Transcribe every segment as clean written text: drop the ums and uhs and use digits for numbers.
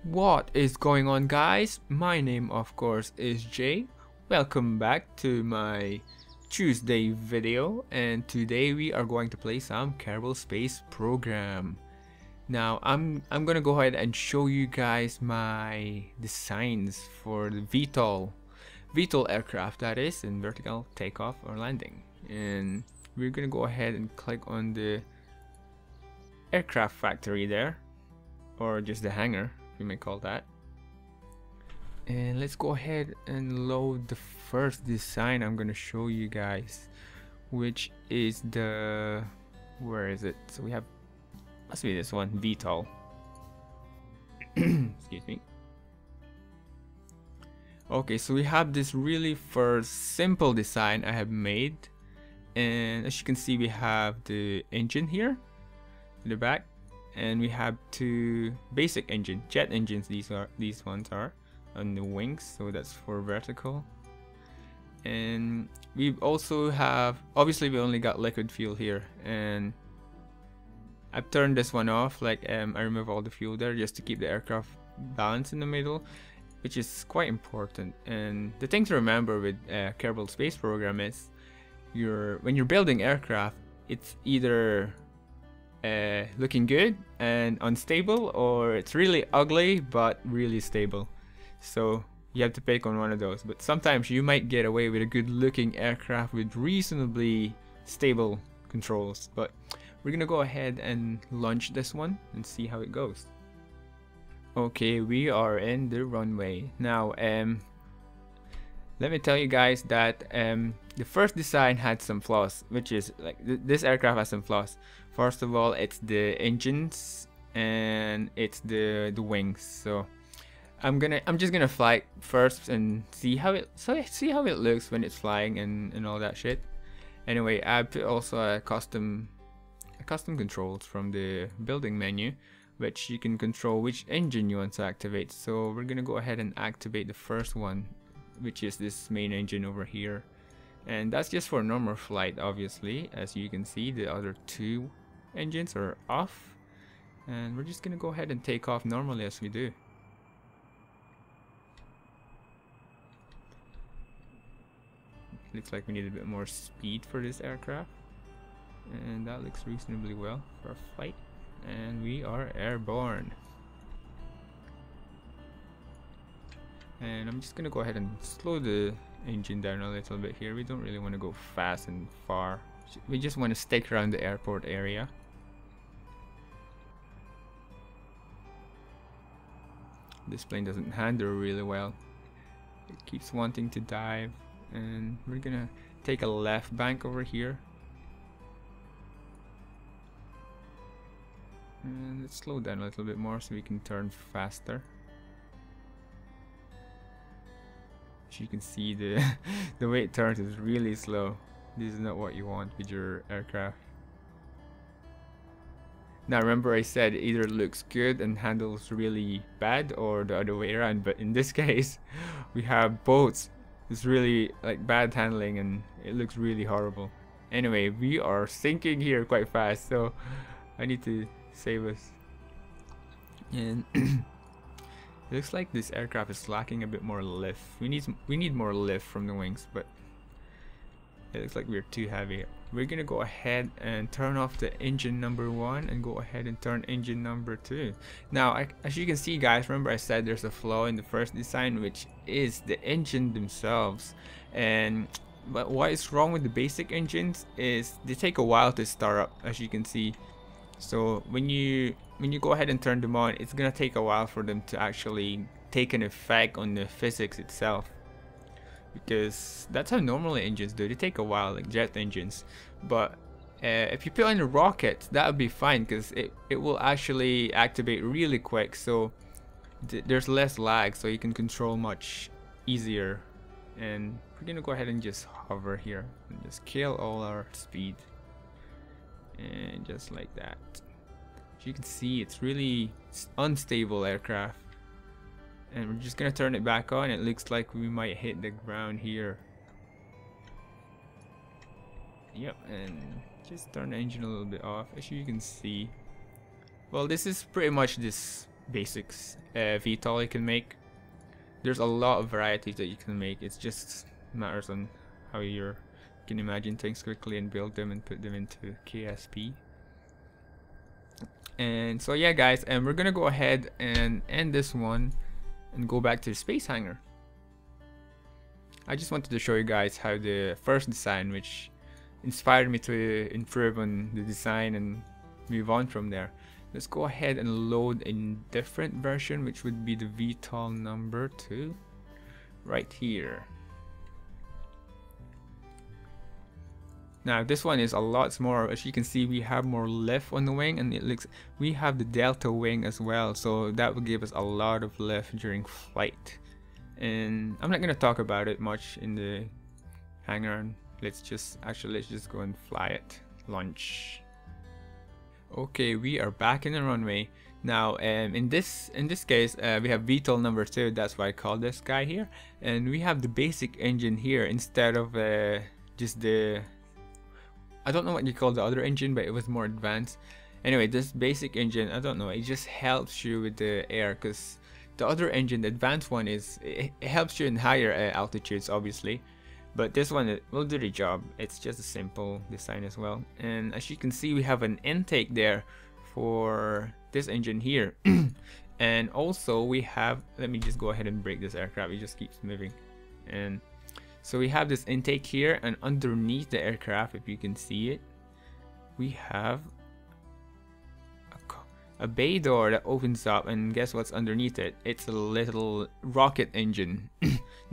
What is going on, guys? My name of course is Jay. Welcome back to my Tuesday video, and today we are going to play some Kerbal Space Program. Now I'm gonna go ahead and show you guys my designs for the Vtol aircraft, that is, in vertical takeoff or landing. And we're gonna go ahead and click on the aircraft factory there, or just the hangar, we may call that. And let's go ahead and load the first design I'm gonna show you guys, which is the, where is it? So we have, must be this one, Vtol. Excuse me. Okay, so we have this really first simple design I have made, and as you can see we have the engine here in the back, and we have two basic jet engines. These ones are on the wings, so that's for vertical. And we also have, obviously we only got liquid fuel here, and I've turned this one off, like I remove all the fuel there just to keep the aircraft balanced in the middle, which is quite important. And the thing to remember with Kerbal Space Program is when you're building aircraft, it's either looking good and unstable, or it's really ugly but really stable. So you have to pick on one of those. But sometimes you might get away with a good looking aircraft with reasonably stable controls. But we're gonna go ahead and launch this one and see how it goes. Okay, we are in the runway now. Let me tell you guys that the first design had some flaws, which is like this aircraft has some flaws. First of all, it's the engines and it's the wings. So I'm just gonna fly first and see how it looks when it's flying and all that shit. Anyway, I put also a custom controls from the building menu, which you can control which engine you want to activate. So we're gonna go ahead and activate the first one, which is this main engine over here, and that's just for normal flight. Obviously, as you can see, the other two engines are off, and we're just gonna go ahead and take off normally as we do. Looks like we need a bit more speed for this aircraft, and that looks reasonably well for a flight, and we are airborne. And I'm just gonna go ahead and slow the engine down a little bit here. We don't really want to go fast and far. We just want to stick around the airport area. This plane doesn't handle really well. It keeps wanting to dive, and we're gonna take a left bank over here. And let's slow down a little bit more so we can turn faster. As you can see, the way it turns is really slow. This is not what you want with your aircraft. Now remember, I said it either looks good and handles really bad, or the other way around, but in this case we have both. It's really like bad handling and it looks really horrible. Anyway, we are sinking here quite fast, so I need to save us. And it looks like this aircraft is lacking a bit more lift. We need more lift from the wings, but it looks like we're too heavy. We're gonna go ahead and turn off the engine number 1 and go ahead and turn engine number 2. Now, as you can see, guys, remember I said there's a flaw in the first design, which is the engine themselves. But what is wrong with the basic engines is they take a while to start up, as you can see. So when you go ahead and turn them on, it's gonna take a while for them to actually take an effect on the physics itself, because that's how normally engines do. They take a while, like jet engines. But if you put on the rockets, that would be fine, because it will actually activate really quick, so there's less lag, so you can control much easier. And we're gonna go ahead and just hover here and just kill all our speed, and just like that. As you can see, it's really unstable aircraft, and we're just gonna turn it back on. It looks like we might hit the ground here. Yep, and just turn the engine a little bit off. As you can see, well, this is pretty much this basics VTOL you can make. There's a lot of varieties that you can make. It's just matters on how you can imagine things quickly and build them and put them into KSP. And so yeah guys, and we're gonna go ahead and end this one and go back to the space hangar. I just wanted to show you guys how the first design, which inspired me to improve on the design and move on from there. Let's go ahead and load a different version, which would be the Vtol number 2 right here. Now this one is a lot more. As you can see, we have more lift on the wing, and it looks we have the delta wing as well, so that will give us a lot of lift during flight. And I'm not gonna talk about it much in the hangar. Let's just go and fly it. Launch. Okay, we are back in the runway now. In this case, we have Vtol number 2. That's why I call this guy here, and we have the basic engine here instead of just the, I don't know what you call the other engine, but it was more advanced. Anyway, this basic engine, I don't know, it just helps you with the air, because the other engine, the advanced one, it helps you in higher altitudes obviously, but this one, it will do the job. It's just a simple design as well. And as you can see, we have an intake there for this engine here. And also we have, let me just go ahead and break this aircraft, it just keeps moving. And so we have this intake here, and underneath the aircraft, if you can see it, we have a bay door that opens up, and guess what's underneath it? It's a little rocket engine.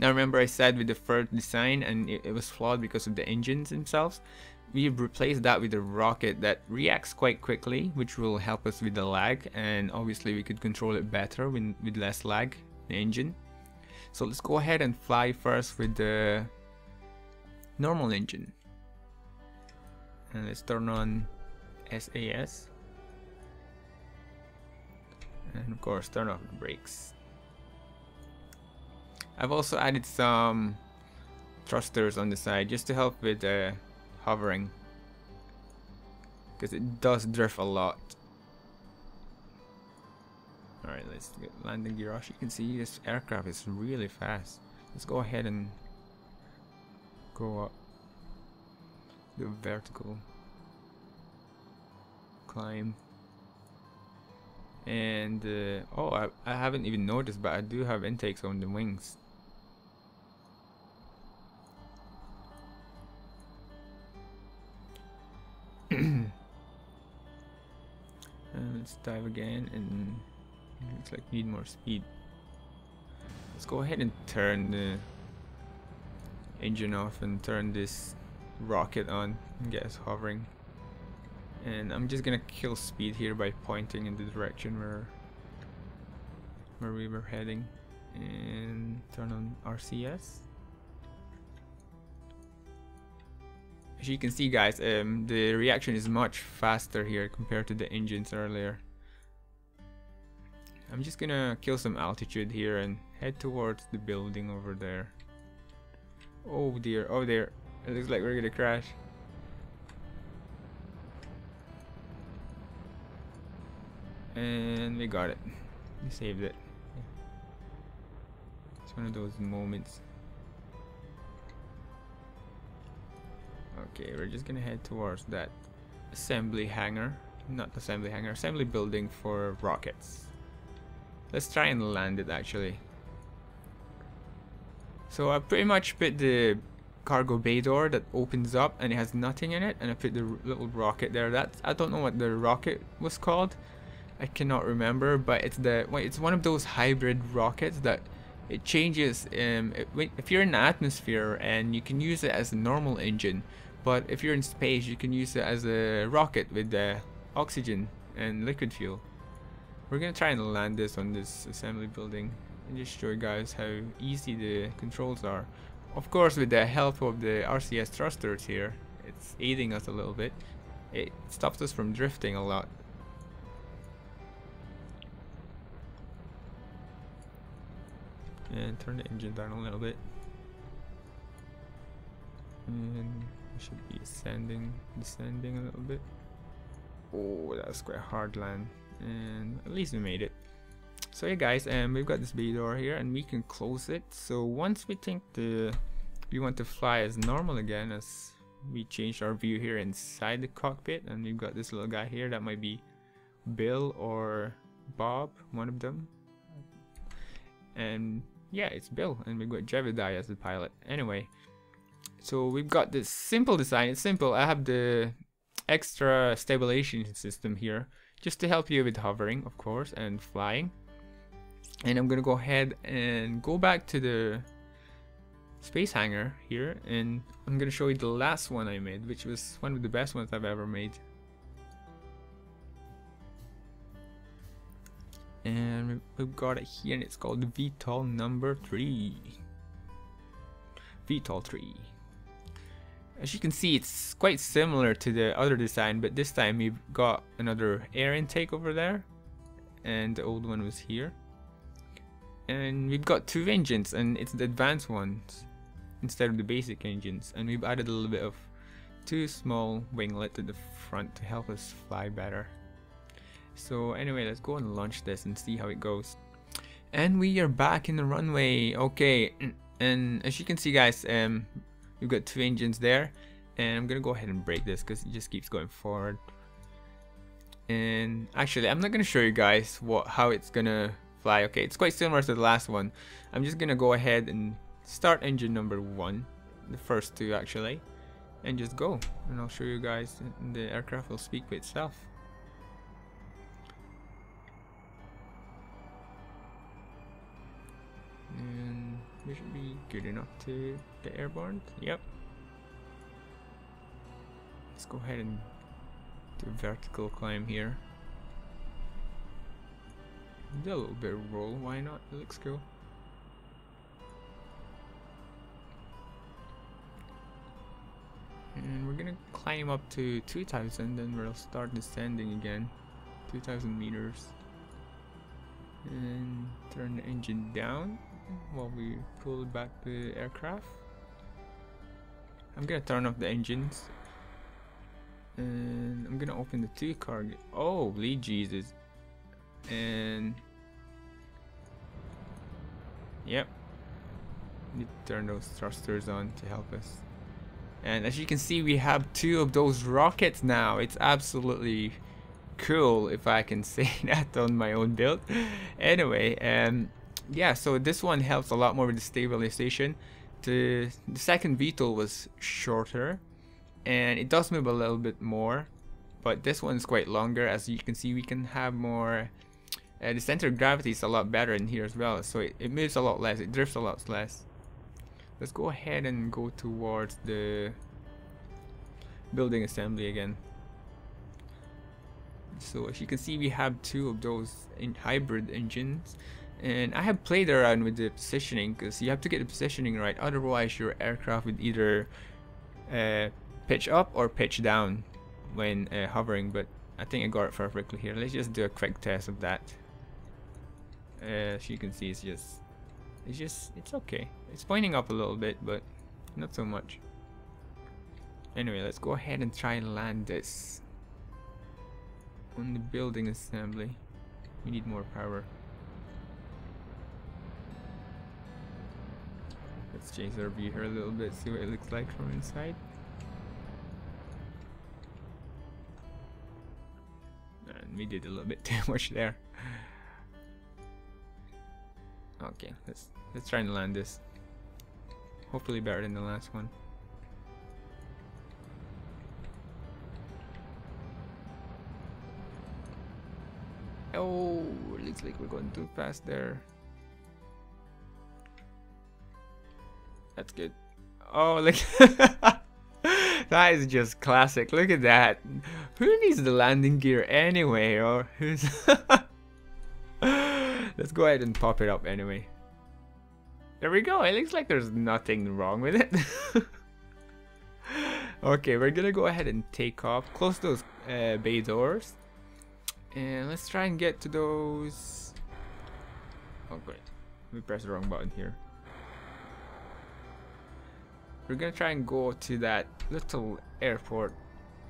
Now remember I said with the first design, and it was flawed because of the engines themselves. We've replaced that with a rocket that reacts quite quickly, which will help us with the lag, and obviously we could control it better with less lag, the engine. So let's go ahead and fly first with the normal engine. And let's turn on SAS. And of course turn off the brakes. I've also added some thrusters on the side just to help with hovering, because it does drift a lot. Alright, let's get landing gear off. You can see this aircraft is really fast. Let's go ahead and go up the vertical climb. And oh, I haven't even noticed, but I do have intakes on the wings. Let's dive again, and looks like we need more speed. Let's go ahead and turn the engine off and turn this rocket on and get us hovering. And I'm just gonna kill speed here by pointing in the direction where we were heading, and turn on RCS. As you can see guys, the reaction is much faster here compared to the engines earlier. I'm just gonna kill some altitude here and head towards the building over there. Oh dear, oh there, it looks like we're gonna crash. And we got it. We saved it. It's one of those moments. Okay, we're just gonna head towards that assembly hangar. Not assembly hangar, assembly building for rockets. Let's try and land it actually. So I pretty much put the cargo bay door that opens up and it has nothing in it, and I put the little rocket there. That's, I don't know what the rocket was called. I cannot remember, but it's one of those hybrid rockets that it changes. If you're in the atmosphere, and you can use it as a normal engine, but if you're in space, you can use it as a rocket with oxygen and liquid fuel. We're gonna try and land this on this assembly building and just show you guys how easy the controls are. Of course, with the help of the RCS thrusters here, it's aiding us a little bit. It stops us from drifting a lot. And turn the engine down a little bit, and we should be descending a little bit. Oh, that was quite a hard land, and at least we made it. So yeah guys, we've got this bay door here and we can close it. So once we think we want to fly as normal again, as we change our view here inside the cockpit, and we've got this little guy here that might be Bill or Bob, one of them. And yeah, it's Bill, and we've got Jebediah as the pilot. Anyway, so we've got this simple design. It's simple. I have the extra stabilization system here just to help you with hovering, of course, and flying. And I'm gonna go ahead and go back to the space hangar here, and I'm gonna show you the last one I made, which was one of the best ones I've ever made. And we've got it here, and it's called Vtol number 3. Vtol 3. As you can see, it's quite similar to the other design, but this time we've got another air intake over there, and the old one was here. And we've got 2 engines, and it's the advanced ones instead of the basic engines. And we've added a little bit of 2 small winglets at the front to help us fly better. So anyway, let's go and launch this and see how it goes. And we are back in the runway. Okay, and as you can see guys, we've got 2 engines there, and I'm gonna go ahead and break this because it just keeps going forward. And actually, I'm not gonna show you guys how it's gonna fly. Okay, it's quite similar to the last one. I'm just gonna go ahead and start engine number 1, the first 2 actually, and just go, and I'll show you guys, and the aircraft will speak for itself. And we should be good enough to get airborne. Yep. Let's go ahead and do a vertical climb here. Do a little bit of roll, why not? It looks cool. And we're gonna climb up to 2000, then we'll start descending again. 2000 meters. And turn the engine down while we pull back the aircraft. I'm gonna turn off the engines. And I'm gonna open the 2 cargo. Holy Jesus. And yep, need to turn those thrusters on to help us. And as you can see, we have 2 of those rockets now. It's absolutely cool, if I can say that on my own build. Anyway, yeah, so this one helps a lot more with the stabilization. The second Vtol was shorter, and it does move a little bit more, but this one's quite longer. As you can see, we can have more. The center of gravity is a lot better in here as well, so it moves a lot less, it drifts a lot less. Let's go ahead and go towards the building assembly again. So as you can see, we have 2 of those hybrid engines, and I have played around with the positioning, because you have to get the positioning right, otherwise your aircraft would either pitch up or pitch down when hovering. But I think I got it perfectly here. Let's just do a quick test of that. As you can see, it's okay. It's pointing up a little bit, but not so much. Anyway, let's go ahead and try and land this on the building assembly. We need more power. Let's change our view here a little bit, see what it looks like from inside. And we did a little bit too much there. Okay, let's try and land this. Hopefully better than the last one. Oh, it looks like we're going too fast there. That's good. Oh, look. That is just classic. Look at that. Who needs the landing gear anyway? Or who's let's go ahead and pop it up anyway. There we go. It looks like there's nothing wrong with it. Okay, we're gonna go ahead and take off. Close those bay doors. And let's try and get to those. Oh great. We pressed the wrong button here. We're gonna try and go to that little airport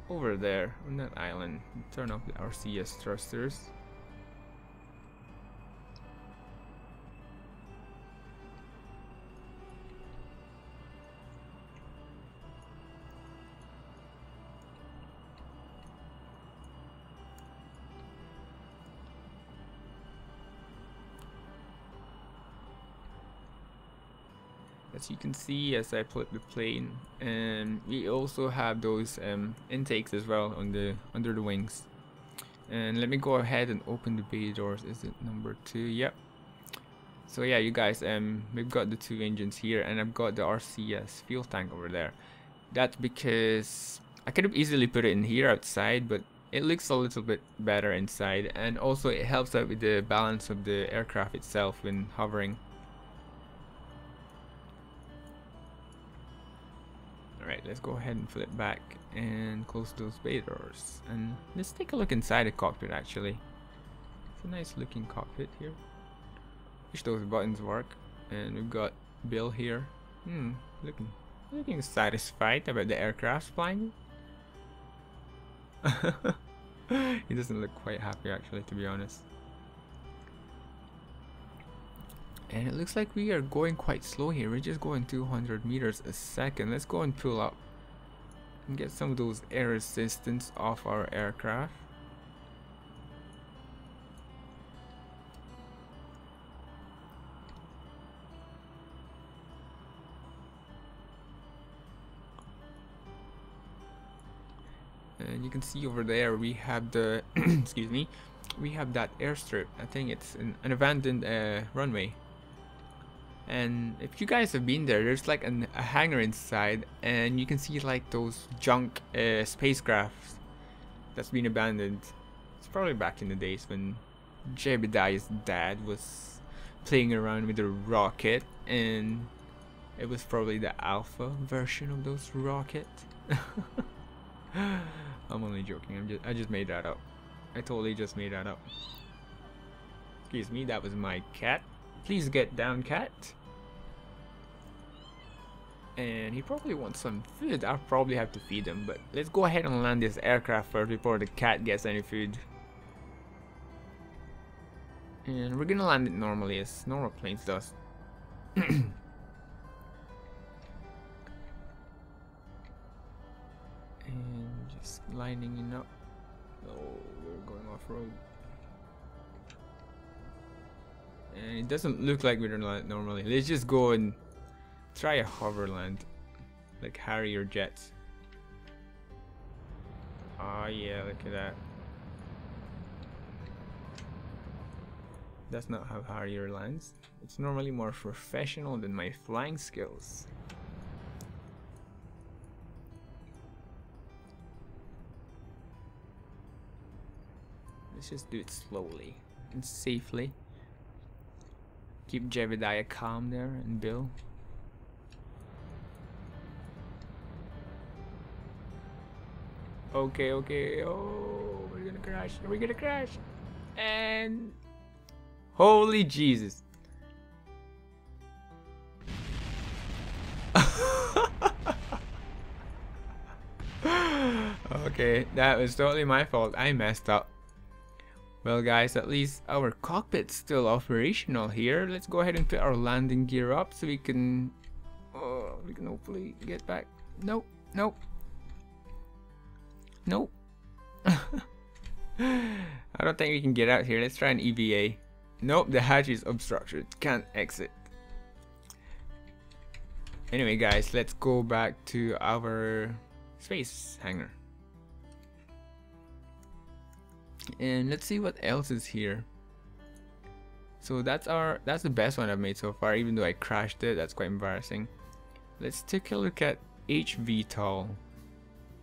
over there on that island. Turn off the RCS thrusters. As you can see, as I flip the plane, and we also have those intakes as well on the under the wings. And let me go ahead and open the bay doors. Is it number 2? Yep. So yeah, you guys, we've got the 2 engines here, and I've got the RCS fuel tank over there. That's because I could have easily put it in here outside, but it looks a little bit better inside, and also it helps out with the balance of the aircraft itself when hovering. Alright, let's go ahead and flip back and close those bay doors, and let's take a look inside the cockpit. Actually, it's a nice looking cockpit here. Wish those buttons work. And we've got Bill here, looking satisfied about the aircraft flying. He doesn't look quite happy actually, to be honest. And it looks like we are going quite slow here. We're just going 200 meters a second. Let's go and pull up and get some of those air resistance off our aircraft. And you can see over there we have the excuse me, we have that airstrip. I think it's an abandoned runway. And if you guys have been there, there's like a hangar inside, and you can see like those junk spacecrafts that's been abandoned. It's probably back in the days when Jebediah's dad was playing around with a rocket, and it was probably the alpha version of those rockets. I'm only joking. I just made that up. I totally just made that up. Excuse me, that was my cat. Please get down, cat. And he probably wants some food. I'll probably have to feed him, but let's go ahead and land this aircraft first before the cat gets any food. And we're gonna land it normally, as normal planes does. And just lining it up. Oh, we're going off-road. And it doesn't look like we're gonna land normally. Let's just go and try a hover land, like Harrier jets. Oh yeah, look at that. That's not how Harrier lands. It's normally more professional than my flying skills. Let's just do it slowly and safely. Keep Jebediah calm there, and Bill. Okay, okay. Oh, we're gonna crash. We're gonna crash. And holy Jesus. Okay, that was totally my fault. I messed up. Well guys, at least our cockpit's still operational here. Let's go ahead and put our landing gear up so we can hopefully get back. Nope, nope. Nope. I don't think we can get out here. Let's try an EVA. Nope, the hatch is obstructed. Can't exit. Anyway guys, let's go back to our space hangar. And let's see what else is here. So that's the best one I've made so far, even though I crashed it. That's quite embarrassing. Let's take a look at Vtol.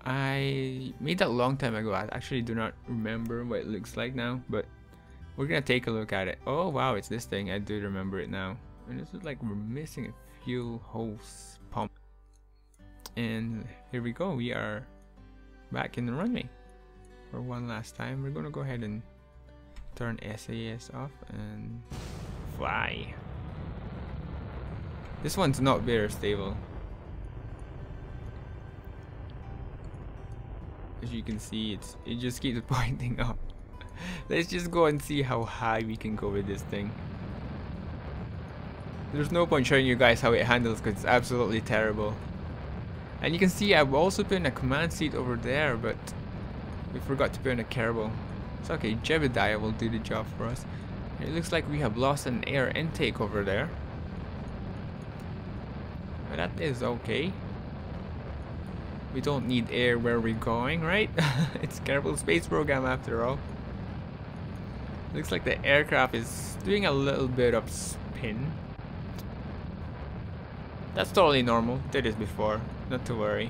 I made that a long time ago. I actually do not remember what it looks like now, but we're gonna take a look at it. Oh wow, it's this thing. I do remember it now. And this is like we're missing a fuel hose pump. And here we go. We are back in the runway for one last time. We're gonna go ahead and turn SAS off and fly. This one's not very stable. As you can see, it just keeps pointing up. Let's just go and see how high we can go with this thing. There's no point showing you guys how it handles because it's absolutely terrible. And you can see I've also put in a command seat over there, but we forgot to put in a Kerbal. It's okay, Jebediah will do the job for us. It looks like we have lost an air intake over there. But that is okay. We don't need air where we're going, right? It's Kerbal Space Program after all. Looks like the aircraft is doing a little bit of spin. That's totally normal. Did this before. Not to worry.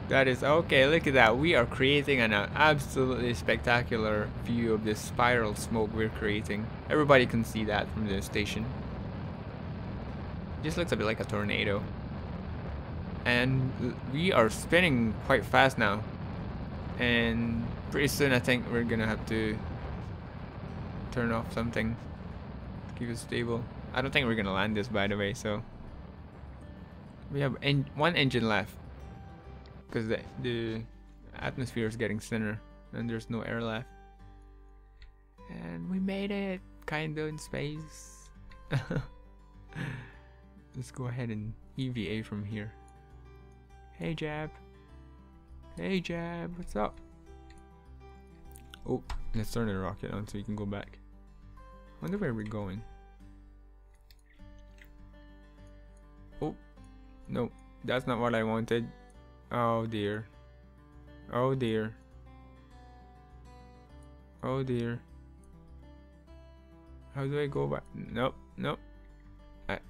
That is okay. Look at that. We are creating an absolutely spectacular view of this spiral smoke we're creating. Everybody can see that from the station. It just looks a bit like a tornado. And we are spinning quite fast now. And pretty soon I think we're gonna have to turn off something to keep it stable. I don't think we're gonna land this, by the way, so we have one engine left because the atmosphere is getting thinner and there's no air left. And we made it, kinda in space. Let's go ahead and EVA from here. Hey Jab. Hey Jab, what's up? Oh, let's turn the rocket on so we can go back. Wonder where we're going. Oh, no, that's not what I wanted. Oh dear. Oh dear. Oh dear. How do I go back? Nope, nope.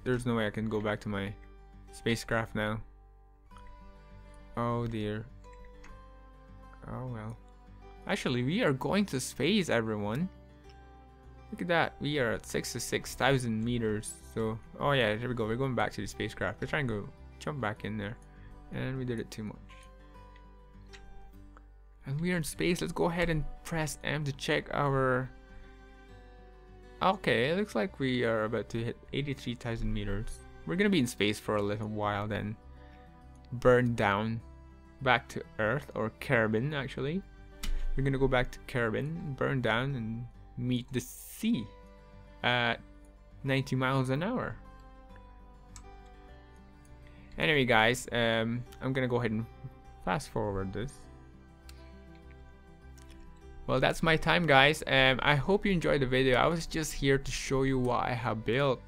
There's no way I can go back to my spacecraft now. Oh dear. Oh well. Actually, we are going to space, everyone. Look at that. We are at 66,000 meters. So, oh yeah, there we go. We're going back to the spacecraft. Let's try and go jump back in there. And we did it too much. And we are in space. Let's go ahead and press M to check our... Okay, it looks like we are about to hit 83,000 meters. We're gonna be in space for a little while, then burn down back to Earth, or Kerbal actually. We're gonna go back to Kerbal, burn down, and meet the sea at 90 miles an hour. Anyway guys, I'm gonna go ahead and fast forward this. Well, that's my time, guys. I hope you enjoyed the video. I was just here to show you what I have built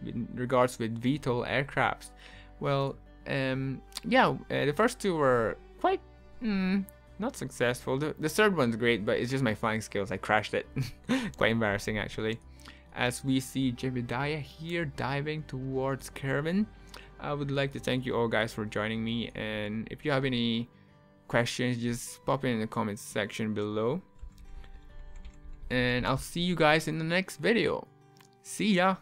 in regards with Vtol aircrafts. Well, yeah, the first two were quite not successful. The third one's great, but it's just my flying skills. I crashed it. Quite embarrassing, actually. As we see Jebediah here diving towards Kerbal, I would like to thank you all guys for joining me. And if you have any questions, just pop in the comments section below. And I'll see you guys in the next video. See ya!